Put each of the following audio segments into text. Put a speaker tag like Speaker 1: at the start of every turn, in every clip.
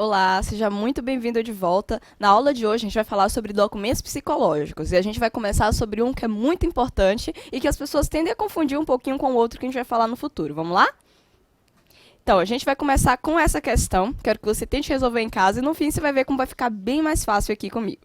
Speaker 1: Olá, seja muito bem-vindo de volta. Na aula de hoje a gente vai falar sobre documentos psicológicos e a gente vai começar sobre um que é muito importante e que as pessoas tendem a confundir um pouquinho com o outro que a gente vai falar no futuro. Vamos lá? Então, a gente vai começar com essa questão, quero que você tente resolver em casa e no fim você vai ver como vai ficar bem mais fácil aqui comigo.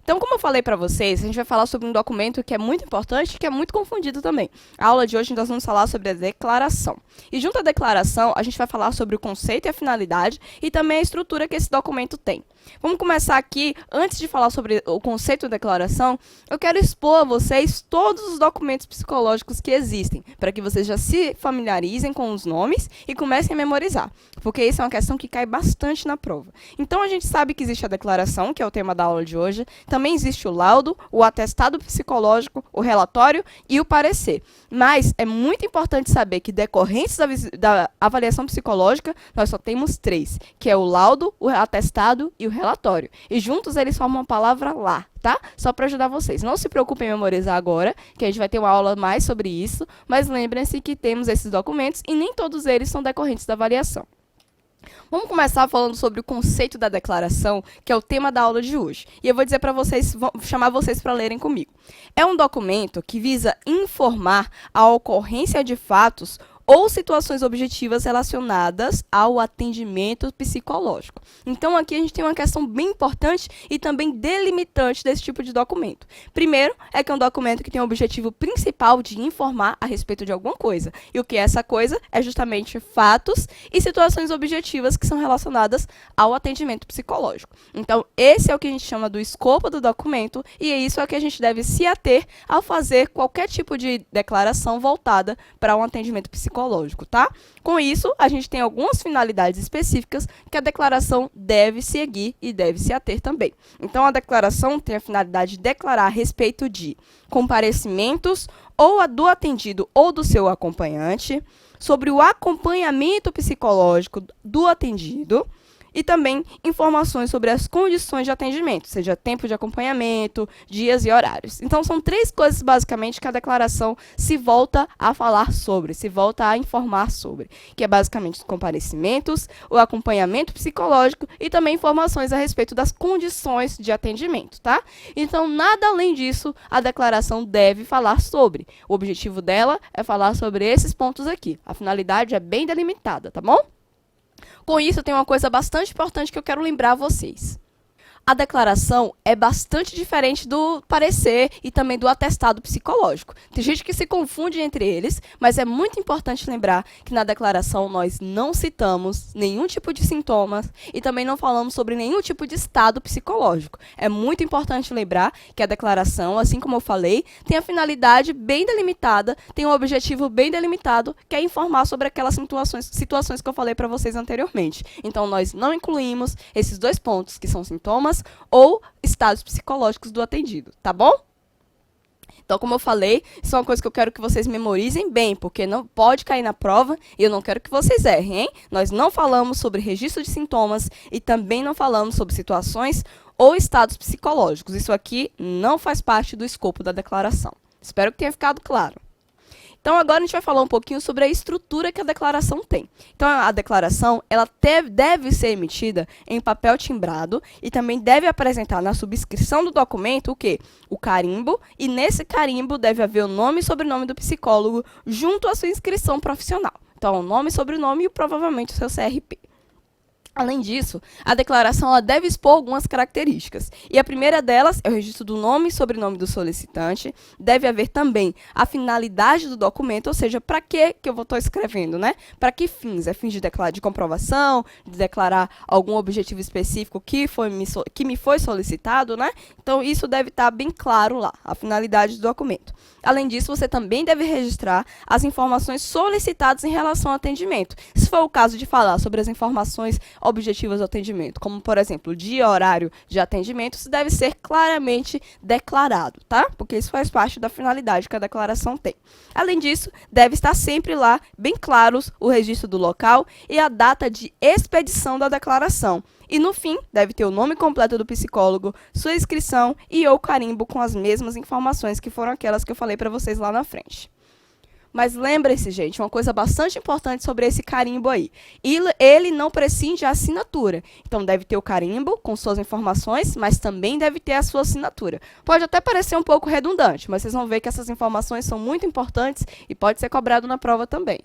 Speaker 1: Então, como eu falei para vocês, a gente vai falar sobre um documento que é muito importante e que é muito confundido também. A aula de hoje nós vamos falar sobre a declaração. E junto à declaração, a gente vai falar sobre o conceito e a finalidade e também a estrutura que esse documento tem. Vamos começar aqui, antes de falar sobre o conceito da declaração, eu quero expor a vocês todos os documentos psicológicos que existem, para que vocês já se familiarizem com os nomes e comecem a memorizar, porque isso é uma questão que cai bastante na prova. Então, a gente sabe que existe a declaração, que é o tema da aula de hoje, também existe o laudo, o atestado psicológico, o relatório e o parecer. Mas é muito importante saber que decorrentes da avaliação psicológica, nós só temos 3, que é o laudo, o atestado e o relatório. E juntos eles formam a palavra lá, tá? Só para ajudar vocês. Não se preocupem em memorizar agora, que a gente vai ter uma aula mais sobre isso, mas lembrem-se que temos esses documentos e nem todos eles são decorrentes da avaliação. Vamos começar falando sobre o conceito da declaração, que é o tema da aula de hoje. E eu vou dizer para vocês, vou chamar vocês para lerem comigo. É um documento que visa informar a ocorrência de fatos ou situações objetivas relacionadas ao atendimento psicológico. Então, aqui a gente tem uma questão bem importante e também delimitante desse tipo de documento. Primeiro, é que é um documento que tem o objetivo principal de informar a respeito de alguma coisa. E o que é essa coisa? É justamente fatos e situações objetivas que são relacionadas ao atendimento psicológico. Então, esse é o que a gente chama do escopo do documento e é isso a que a gente deve se ater ao fazer qualquer tipo de declaração voltada para um atendimento psicológico. Tá? Com isso, a gente tem algumas finalidades específicas que a declaração deve seguir e deve se ater também. Então, a declaração tem a finalidade de declarar a respeito de comparecimentos ou do atendido ou do seu acompanhante, sobre o acompanhamento psicológico do atendido, e também informações sobre as condições de atendimento, seja tempo de acompanhamento, dias e horários. Então, são 3 coisas, basicamente, que a declaração se volta a falar sobre, se volta a informar sobre, que é basicamente os comparecimentos, o acompanhamento psicológico e também informações a respeito das condições de atendimento, tá? Então, nada além disso, a declaração deve falar sobre. O objetivo dela é falar sobre esses pontos aqui. A finalidade é bem delimitada, tá bom? Com isso, tem uma coisa bastante importante que eu quero lembrar a vocês. A declaração é bastante diferente do parecer e também do atestado psicológico. Tem gente que se confunde entre eles, mas é muito importante lembrar que na declaração nós não citamos nenhum tipo de sintomas e também não falamos sobre nenhum tipo de estado psicológico. É muito importante lembrar que a declaração, assim como eu falei, tem a finalidade bem delimitada, tem um objetivo bem delimitado, que é informar sobre aquelas situações que eu falei para vocês anteriormente. Então, nós não incluímos esses 2 pontos, que são sintomas ou estados psicológicos do atendido, tá bom? Então, como eu falei, isso é uma coisa que eu quero que vocês memorizem bem, porque não pode cair na prova e eu não quero que vocês errem, hein? Nós não falamos sobre registro de sintomas e também não falamos sobre situações ou estados psicológicos. Isso aqui não faz parte do escopo da declaração. Espero que tenha ficado claro. Então, agora a gente vai falar um pouquinho sobre a estrutura que a declaração tem. Então, a declaração ela deve ser emitida em papel timbrado e também deve apresentar na subscrição do documento o quê? O carimbo, e nesse carimbo deve haver o nome e sobrenome do psicólogo junto à sua inscrição profissional. Então, o nome, sobrenome e provavelmente o seu CRP. Além disso, a declaração ela deve expor algumas características. E a primeira delas é o registro do nome e sobrenome do solicitante. Deve haver também a finalidade do documento, ou seja, para que eu vou estar escrevendo, né? Para que fins? É fins de comprovação, de declarar algum objetivo específico que me foi solicitado, né? Então, isso deve estar bem claro lá, a finalidade do documento. Além disso, você também deve registrar as informações solicitadas em relação ao atendimento. Se for o caso de falar sobre as informações objetivas do atendimento, como, por exemplo, dia e horário de atendimento, isso deve ser claramente declarado, tá? Porque isso faz parte da finalidade que a declaração tem. Além disso, deve estar sempre lá, bem claros, o registro do local e a data de expedição da declaração. E, no fim, deve ter o nome completo do psicólogo, sua inscrição e ou carimbo com as mesmas informações que foram aquelas que eu falei para vocês lá na frente. Mas lembre-se, gente, uma coisa bastante importante sobre esse carimbo aí. Ele não prescinde a assinatura. Então, deve ter o carimbo com suas informações, mas também deve ter a sua assinatura. Pode até parecer um pouco redundante, mas vocês vão ver que essas informações são muito importantes e pode ser cobrado na prova também.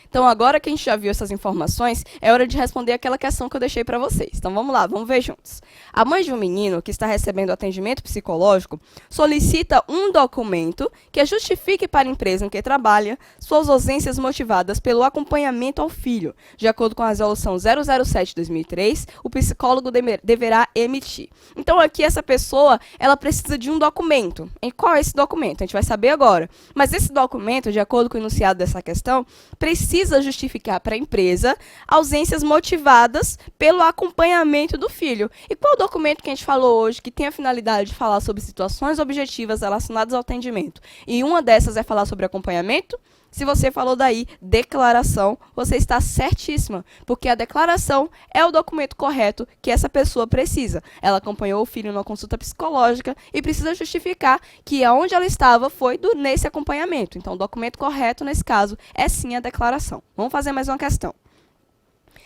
Speaker 1: Então, agora que a gente já viu essas informações, é hora de responder aquela questão que eu deixei para vocês. Então, vamos lá, vamos ver juntos. A mãe de um menino que está recebendo atendimento psicológico solicita um documento que justifique para a empresa em que trabalha suas ausências motivadas pelo acompanhamento ao filho. De acordo com a resolução 007/2003, o psicólogo deverá emitir. Então, aqui essa pessoa, ela precisa de um documento. E qual é esse documento? A gente vai saber agora. Mas esse documento, de acordo com o enunciado dessa questão, precisa justificar para a empresa ausências motivadas pelo acompanhamento do filho. E qual documento que a gente falou hoje que tem a finalidade de falar sobre situações objetivas relacionadas ao atendimento? E uma dessas é falar sobre acompanhamento? Se você falou daí, declaração, você está certíssima, porque a declaração é o documento correto que essa pessoa precisa. Ela acompanhou o filho numa consulta psicológica e precisa justificar que aonde ela estava foi nesse acompanhamento. Então, o documento correto, nesse caso, é sim a declaração. Vamos fazer mais uma questão.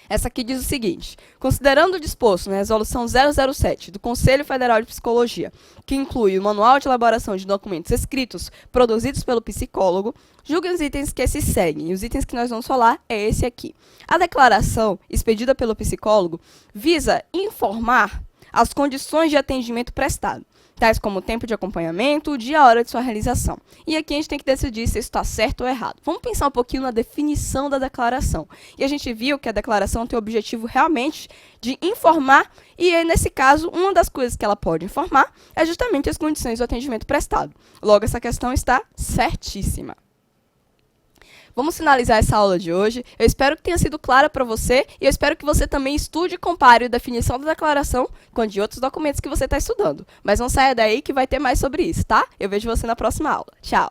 Speaker 1: Essa aqui diz o seguinte: considerando o disposto na Resolução 007 do Conselho Federal de Psicologia, que inclui o manual de elaboração de documentos escritos produzidos pelo psicólogo, julgue os itens que se seguem. E os itens que nós vamos falar é esse aqui. A declaração expedida pelo psicólogo visa informar as condições de atendimento prestado, tais como o tempo de acompanhamento, o dia e a hora de sua realização. E aqui a gente tem que decidir se isso está certo ou errado. Vamos pensar um pouquinho na definição da declaração. E a gente viu que a declaração tem o objetivo realmente de informar, e nesse caso, uma das coisas que ela pode informar é justamente as condições do atendimento prestado. Logo, essa questão está certíssima. Vamos finalizar essa aula de hoje. Eu espero que tenha sido clara para você e eu espero que você também estude e compare a definição da declaração com a de outros documentos que você está estudando. Mas não saia daí que vai ter mais sobre isso, tá? Eu vejo você na próxima aula. Tchau!